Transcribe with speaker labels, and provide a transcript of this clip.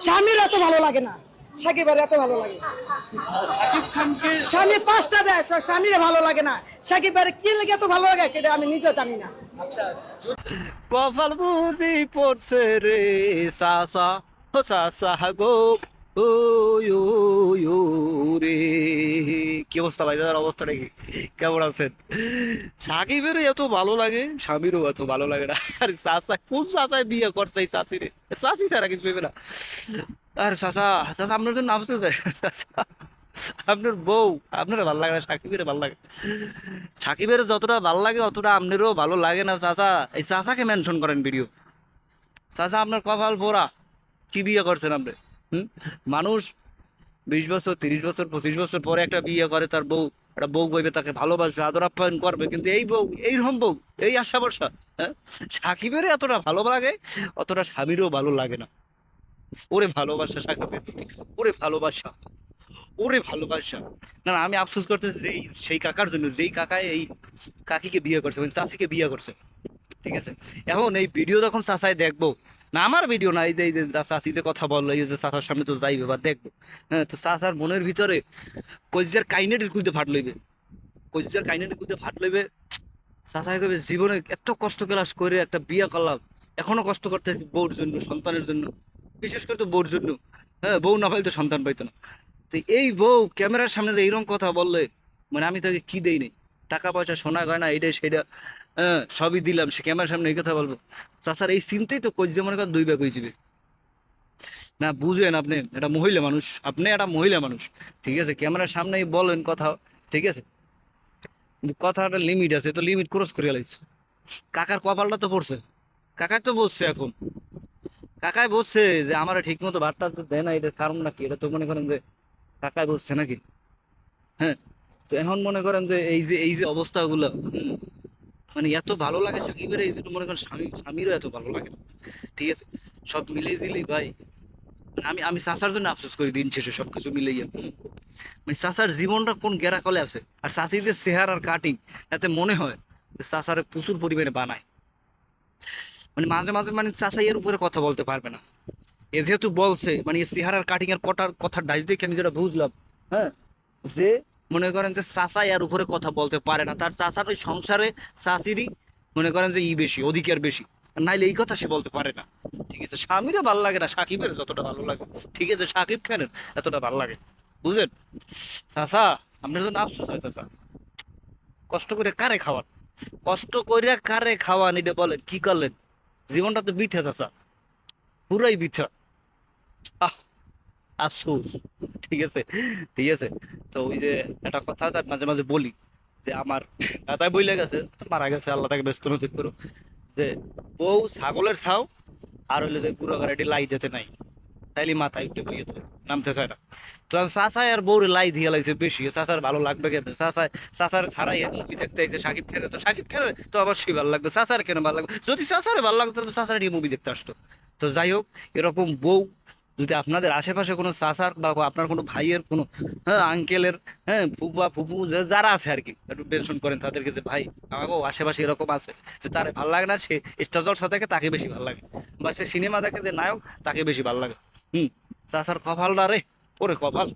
Speaker 1: স্বামীর এত ভালো লাগে না, সাকিবের এত ভালো লাগে।
Speaker 2: সাকিব খানকে
Speaker 1: স্বামী 5টা দেয়, স্বামীর ভালো লাগে না। সাকিবের কি লেগে এত ভালো লাগে এটা আমি নিজেও জানি না।
Speaker 2: আচ্ছা
Speaker 3: কপাল বুঝি পড়ছে রে সাসা ও সাসা গো ও ও রে। কি অবস্থা ভাই, দাদার অবস্থা নাকি? কেমন আছেন? সাকিবেরও এত ভালো লাগে, স্বামীরও এত ভালো লাগে না। আর চাচা কোন চাচায় বিয়ে করছে এই চাষি রে? চাষি ছাড়া কিছু হইবে না। আর চাচা চাচা আপনার জন্য নাম তো চাই চাচা, আপনার বউ আপনার ভালো লাগে না, সাকিবের ভালো লাগে। সাকিবের যতটা ভালো লাগে অতটা আপনারও ভালো লাগে না চাচা। এই চাচাকে মেনশন করেন ভিডিও। চাচা আপনার কপাল পোড়া, কি বিয়ে করছেন আপনি? মানুষ 20 বছর 30 বছর 25 বছর পরে একটা বিয়ে করে, তার বউ একটা বউ বইবে, তাকে ভালোবাসবে, আদর আপ্যায়ন করবে, কিন্তু এই বউ এইরকম বউ, এই আশা ভরসা। হ্যাঁ, সাকিবের এতটা ভালো লাগে অতটা স্বামীরও ভালো লাগে না। ওরে ভালোবাসা সাকিবের প্রতি, ওরে ভালোবাসা, ওরে ভালোবাসা। না না, আমি আফসোস করতেছি সেই কাকার জন্য, যেই কাকায় এই কাকিকে বিয়ে করছে, মানে চাষিকে বিয়ে করছে। ঠিক আছে, এখন এই ভিডিও যখন চাচাই দেখবো, না আমার ভিডিও না, এই যে চাষিতে কথা বললো, এই যে চাচার সামনে তো যাইবে বা দেখবো, হ্যাঁ, তো চাচার মনের ভিতরে কইজার কাইনেটের কুইতে ফাট লইবে, কইজার কাইনেটের কুইতে ফাট লইবে। চাচাই কইবে জীবনে এত কষ্ট ক্লাস করে একটা বিয়ে করলাম, এখনো কষ্ট করতেছি বউর জন্য, সন্তানের জন্য, বিশেষ করে তো বউর জন্য। হ্যাঁ, বউ না পাইলে তো সন্তান পাইতো না। তো এই বউ ক্যামেরার সামনে যে এইরকম কথা বললে, মানে আমি তাকে কি দেই নাই, টাকা পয়সা সোনা গয়না এইটা সেটা, হ্যাঁ সবই দিলাম, সে ক্যামেরার সামনে এই কথা বলবো? চাচার এই চিন্তাই তো কই যে মনে করেন 2 ভাগ হয়েছিবে। না বুঝেন, আপনি একটা মহিলা মানুষ, আপনি একটা মহিলা মানুষ, ঠিক আছে, ক্যামেরার সামনেই বলেন কথা, ঠিক আছে, কিন্তু কথাটা লিমিট আছে, তো লিমিট ক্রস করে লাইছে। কাকার কপালটা তো পড়ছে, কাকাই তো বসছে এখন, কাকাই বলছে যে আমার ঠিক মতো ভাতটা তো দেয় না, এটার কারণ নাকি? এটা তো মনে করেন যে কাকাই বলছে নাকি? হ্যাঁ, তো এখন মনে করেন যে এই যে অবস্থাগুলো, মানে এত ভালো লাগে সাকিবের, এই যে মনে করেন স্বামীরও এত ভালো লাগে না। ঠিক আছে, সব মিলে জিলি ভাই, মানে আমি চাচার জন্য আফসোস করি দিন শেষে সবকিছু মিলাইয়া। মানে চাচার জীবনটা কোন গেরাকলে আছে, আর চাচির যে চেহারার কাটিং, তাতে মনে হয় যে চাচারে প্রচুর পরিমাণে বানায়। মানে মাঝে মাঝে মানে চাচা এর উপরে কথা বলতে পারবে না, এ যেহেতু বলছে, মানে এই চেহারার কাটিং এর কথার ডাইস দেখে আমি যেটা বুঝলাম, হ্যাঁ, যে মনে করেন যে চাচা এর উপরে কথা বলতে পারে না, তার চাচার ওই সংসারে চাচিরই মনে করেন যে বেশি, অধিকার বেশি, আর নাইলে এই কথা সে বলতে পারে না। ঠিক আছে, স্বামীরও ভালো লাগে না সাকিবের যতটা ভালো লাগে, ঠিক আছে, সাকিব খানের এতটা ভালো লাগে, বুঝেন? চাচা আপনার জন্য আফসোস হয় চাচা, কষ্ট করে কারে খাওয়ান, কষ্ট করে কারে খাওয়ান, এটা বলেন, কি করলেন? জীবনটা তো বিঠা চাচা, পুরাই বিঠা। আহ, আফসোস। ঠিক আছে, ঠিক আছে। তো ওই যে একটা কথা আছে, আমি মাঝে মাঝে বলি যে আমার দাদা বইলে গেছে, মারা গেছে, আল্লাহ তাকে ব্যস্ত নজিব করো, যে বউ ছাগলের ছাও, আর হইলে যে গুঁড়ো গাড়িটি লাই দিতে নাই, তাইলে মাথায় উঠে বইয়েছে, নামতে চায় না। তো চাচাই আর বউরে লাই দিয়ে লাগছে বেশি, চাচার ভালো লাগবে কেন? চাচার ছাড়াই মুভি দেখতে আইছে সাকিব খানের, তো সাকিব খানের তো অবশ্যই ভালো লাগবে, চাচার কেন ভালো লাগবে? যদি চাচারে ভালো লাগতো তো চাচার নিয়ে মুভি দেখতে আসতো। তো যাই হোক, এরকম বউ যদি আপনাদের আশেপাশে কোনো চাচার বা আপনার কোনো ভাইয়ের কোনো, হ্যাঁ আঙ্কেলের, হ্যাঁ ফুপা ফুপু যারা আছে আর কি, একটু মেনশন করেন তাদেরকে যে ভাই আমাকেও আশেপাশে এরকম আছে, যে তারে ভালো লাগে না, সে স্টার জলসা দেখে তাকে বেশি ভালো লাগে, বা সে সিনেমা দেখে যে নায়ক তাকে বেশি ভালো লাগে। চাচার কপালটা রে, ওরে কপাল।